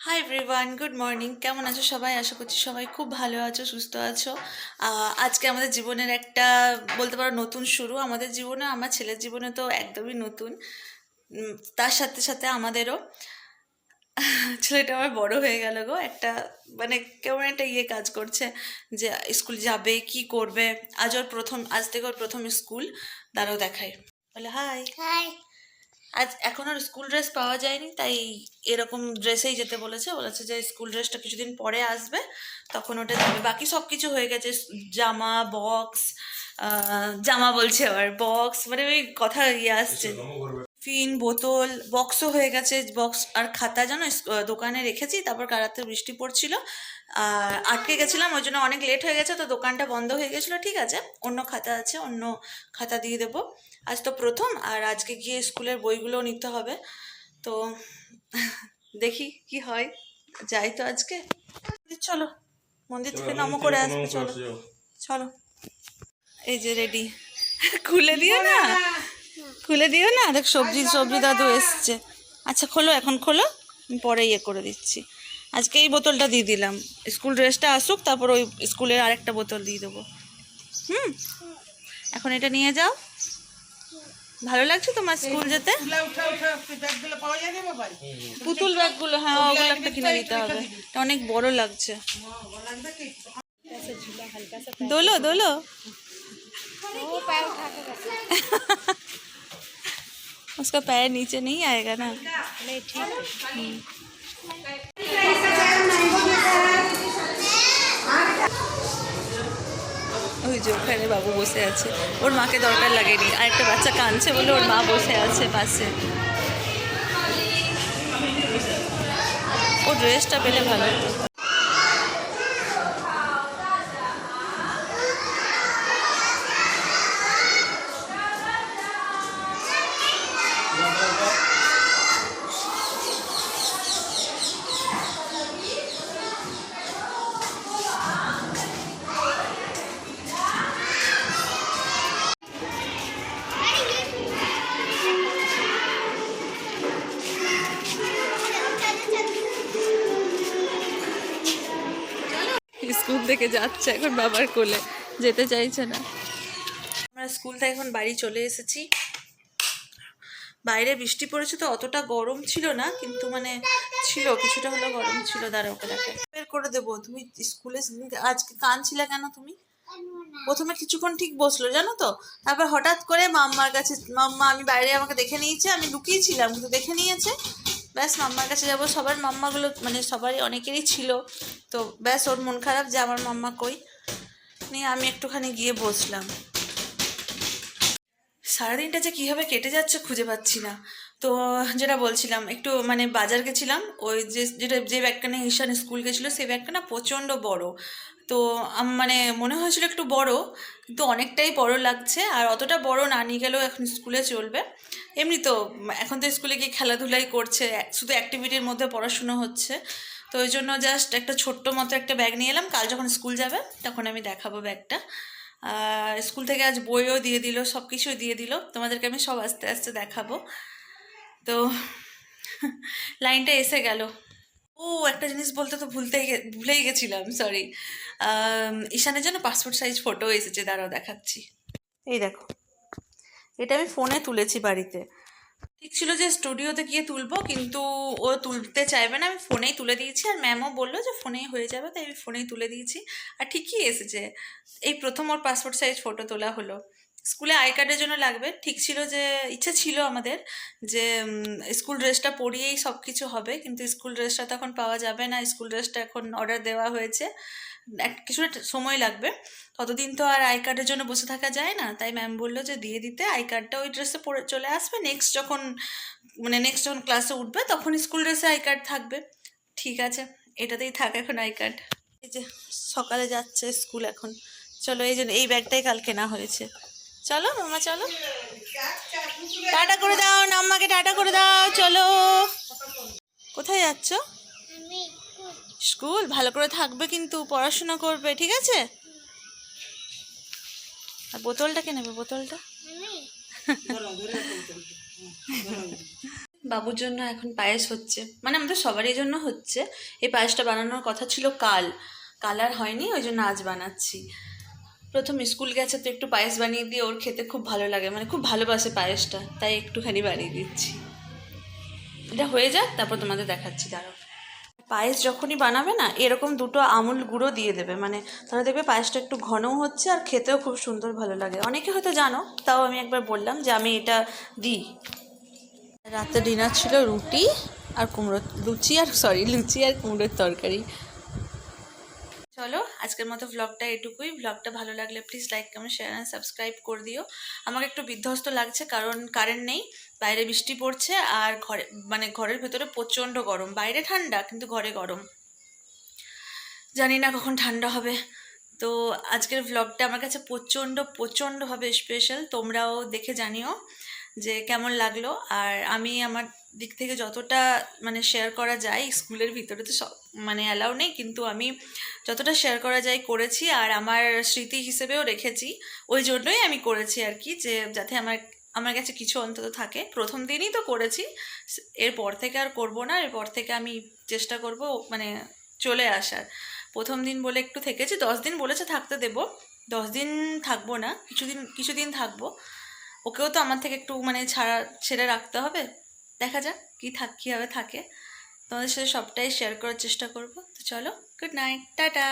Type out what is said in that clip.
Hi everyone, good morning. কেমন আছো সবাই? আশা করছি সবাই খুব ভালো আছো, সুস্থ আছো। আজকে আমাদের জীবনের একটা বলতে পারো নতুন শুরু। আমাদের জীবনে, আমার ছেলের জীবনে তো একদমই নতুন। তার সাথে সাথে আমাদেরও। ছেলেটা আমার বড় হয়ে গেল গো। একটা মানে কেমন একটা কাজ করছে যে স্কুল যাবে, কি করবে। আজ থেকে ওর প্রথম স্কুল। দাঁড়াও দেখাই। বলে হাই। হাই। আজ এখন আর স্কুল ড্রেস পাওয়া যায়নি, তাই এরকম ড্রেসেই যেতে বলেছে। বলেছে যে স্কুল ড্রেসটা কিছুদিন পরে আসবে, তখন ওটা যাবে। বাকি সব কিছু হয়ে গেছে, জামা, বক্স, জামা বলছে আবার বক্স, মানে ওই কথা আসছে। টিফিন, বোতল, বক্সও হয়ে গেছে। বক্স আর খাতা জানো দোকানে রেখেছি, তারপর রাতে বৃষ্টি পড়ছিল আর আটকে গেছিলাম, ওই জন্য অনেক লেট হয়ে গেছে, তো দোকানটা বন্ধ হয়ে গেছিলো। ঠিক আছে, অন্য খাতা আছে, অন্য খাতা দিয়ে দেবো। আজ তো প্রথম, আর আজকে গিয়ে স্কুলের বইগুলোও নিতে হবে। তো দেখি কি হয়, যাই তো আজকে। চলো, মন্দির থেকে নম করে আসবে। চলো চলো, এই যে রেডি। খুলে দিও না, খুলে দিও না। দেখ সবজি সবজি দাদু এসছে। আচ্ছা খোলো, এখন খোলো, পরে করে দিচ্ছি। আজকে এই বোতলটা দিয়ে দিলাম, স্কুল ড্রেসটা আসুক, তারপর ওই স্কুলের আরেকটা বোতল দিয়ে দেবো। হুম, এখন এটা নিয়ে যাও। ভালো লাগছে তোমার স্কুল যেতে? পুতুল ব্যাগগুলো, হ্যাঁ ওগুলো একটা কিনে দিতে হবে, এটা অনেক বড় লাগছে। দোলো দোলো। वो पैर उठा के रख। उसका पैर नीचे नहीं आएगा ना। नहीं ठीक है। ওই যে ওখানে বাবু বসে আছে, ওর মাকে দরকার লাগেনি, আর একটা বাচ্চা কাঁদছে বলে ওর মা বসে আছে পাশে। ও ড্রেসটা পেলে ভালো হতো। স্কুল থেকে যাচ্ছে এখন বাবার কোলে, যেতে চাইছে না। আমরা স্কুল থেকে এখন বাড়ি চলে এসেছি। বাইরে বৃষ্টি পড়েছে তো অতটা গরম ছিল না, কিন্তু মানে ছিল, কিছুটা হলেও গরম ছিল। দাঁড়া ওকে দেখাই, বের করে দেবো। তুমি স্কুলে আজকে কাঁদছিলে কেন তুমি? প্রথমে কিছুক্ষণ ঠিক বসলো জানো তো, তারপর হঠাৎ করে মাম্মার কাছে, মাম্মা আমি বাইরে, আমাকে দেখে নিয়েছে, আমি লুকিয়েছিলাম কিন্তু দেখে নিয়েছে। ব্যাস মাম্মার কাছে যাবো। সবার মাম্মাগুলো মানে সবারই অনেকেরই ছিল, তো ব্যাস ওর মন খারাপ যে আমার মাম্মা কই, নিয়ে আমি একটুখানি গিয়ে বসলাম। সারাদিনটা যে কীভাবে কেটে যাচ্ছে খুঁজে পাচ্ছি না। তো যেটা বলছিলাম, একটু মানে বাজার গেছিলাম। ওই যে ব্যাগটা নিয়ে ঈশান স্কুল গেছিলো, সেই ব্যাগটা না প্রচণ্ড বড়। তো মানে মনে হয়েছিল একটু বড়, কিন্তু অনেকটাই বড় লাগছে। আর অতটা বড় না নিয়ে গেলেও এখন স্কুলে চলবে। এমনি তো এখন তো স্কুলে গিয়ে খেলাধুলাই করছে, শুধু অ্যাক্টিভিটির মধ্যে পড়াশুনো হচ্ছে। তো ওই জন্য জাস্ট একটা ছোট্ট মতো একটা ব্যাগ নিয়ে এলাম, কাল যখন স্কুল যাবে তখন আমি দেখাবো ব্যাগটা। স্কুল থেকে আজ বইও দিয়ে দিল, সব কিছুই দিয়ে দিল, তোমাদেরকে আমি সব আস্তে আস্তে দেখাবো। তো লাইনটা এসে গেল। ও একটা জিনিস বলতে তো ভুলেই গেছিলাম, সরি। ঈশানের জন্য পাসপোর্ট সাইজ ফটো এসেছে, দাঁড়াও দেখাচ্ছি। এই দেখো, এটা আমি ফোনে তুলেছি বাড়িতে। ঠিক ছিল যে স্টুডিওতে গিয়ে তুলবো, কিন্তু ও তুলতে চাইবে না, আমি ফোনেই তুলে দিয়েছি। আর ম্যামও বললো যে ফোনেই হয়ে যাবে, তাই আমি ফোনেই তুলে দিয়েছি। আর ঠিকই এসেছে। এই প্রথম ওর পাসপোর্ট সাইজ ফটো তোলা হলো। স্কুলে আই কার্ডের জন্য লাগবে। ঠিক ছিল যে, ইচ্ছা ছিল আমাদের যে স্কুল ড্রেসটা পরিয়েই সব কিছু হবে, কিন্তু স্কুল ড্রেসটা তো এখন পাওয়া যাবে না। স্কুল ড্রেসটা এখন অর্ডার দেওয়া হয়েছে, কিছুটা সময় লাগবে। ততদিন তো আর আই কার্ডের জন্য বসে থাকা যায় না, তাই ম্যাম বললো যে দিয়ে দিতে, আই কার্ডটা ওই ড্রেসে পরে চলে আসবে। নেক্সট যখন ক্লাসে উঠবে তখন স্কুল ড্রেসে আই কার্ড থাকবে। ঠিক আছে, এটাতেই থাক এখন আই কার্ড। এই যে সকালে যাচ্ছে স্কুল এখন। চলো, এই জন্য এই ব্যাগটাই কাল কেনা হয়েছে। চলো মামা, চলো টাটা করে দাও, আম্মাকে টাটা করে দাও। চলো, কোথায় যাচ্ছ? স্কুল ভালো করে থাকবে, কিন্তু পড়াশোনা করবে, ঠিক আছে? আর বোতলটা কে নেবে? বোতলটা বাবুর জন্য এখন পায়েস হচ্ছে, মানে আমাদের সবারই জন্য হচ্ছে। এই পায়েসটা বানানোর কথা ছিল কাল, কাল আর হয়নি, ওই জন্য আজ বানাচ্ছি। প্রথম স্কুল গেছে তো একটু পায়েস বানিয়ে দিয়ে, ওর খেতে খুব ভালো লাগে, মানে খুব ভালোবাসে পায়েসটা, তাই একটুখানি বানিয়ে দিচ্ছি। এটা হয়ে যাক, তারপর তোমাদের দেখাচ্ছি, দাঁড়াও। পায়েস যখনই বানাবে না, এরকম দুটো আমুল গুঁড়ো দিয়ে দেবে, মানে তাহলে দেখবে পায়েসটা একটু ঘনও হচ্ছে আর খেতেও খুব সুন্দর ভালো লাগে। অনেকে হয়তো জানো, তাও আমি একবার বললাম যে আমি এটা দিই। রাতে ডিনার ছিল রুটি আর কুমড়ো, লুচি আর কুমড়োর তরকারি। চলো আজকের মতো ভ্লগটা এটুকুই। ভ্লগটা ভালো লাগলে please like comment share and subscribe করে দিও। আমাকে একটু বিধ্বস্ত লাগছে কারণ কারেন্ট নেই, বাইরে বৃষ্টি পড়ছে আর ঘরে, মানে ঘরের ভেতরে প্রচণ্ড গরম, বাইরে ঠান্ডা কিন্তু ঘরে গরম। জানি না কখন ঠান্ডা হবে। তো আজকের ভ্লগটা আমার কাছে প্রচণ্ডভাবে স্পেশাল। তোমরাও দেখে জানিও যে কেমন লাগলো। আর আমি আমার দিক থেকে যতটা মানে শেয়ার করা যায়, স্কুলের ভিতরে তো সব মানে অ্যালাউ নেই, কিন্তু আমি যতটা শেয়ার করা যায় করেছি, আর আমার স্মৃতি হিসেবেও রেখেছি। ওই জন্যই আমি করেছি আর কি, যে যাতে আমার আমার কাছে কিছু অন্তত থাকে। প্রথম দিনই তো করেছি, এরপর থেকে আর করব না। এরপর থেকে আমি চেষ্টা করব মানে চলে আসার। প্রথম দিন বলে একটু থেকেছি, 10 দিন বলেছে থাকতে দেব, 10 দিন থাকবো না, কিছুদিন থাকবো। ওকেও তো আমার থেকে একটু মানে ছেড়ে রাখতে হবে। দেখা যাক কীভাবে থাকে। তোমাদের সাথে সবটাই শেয়ার করার চেষ্টা করব। তো চলো, গুড নাইট, টাটা।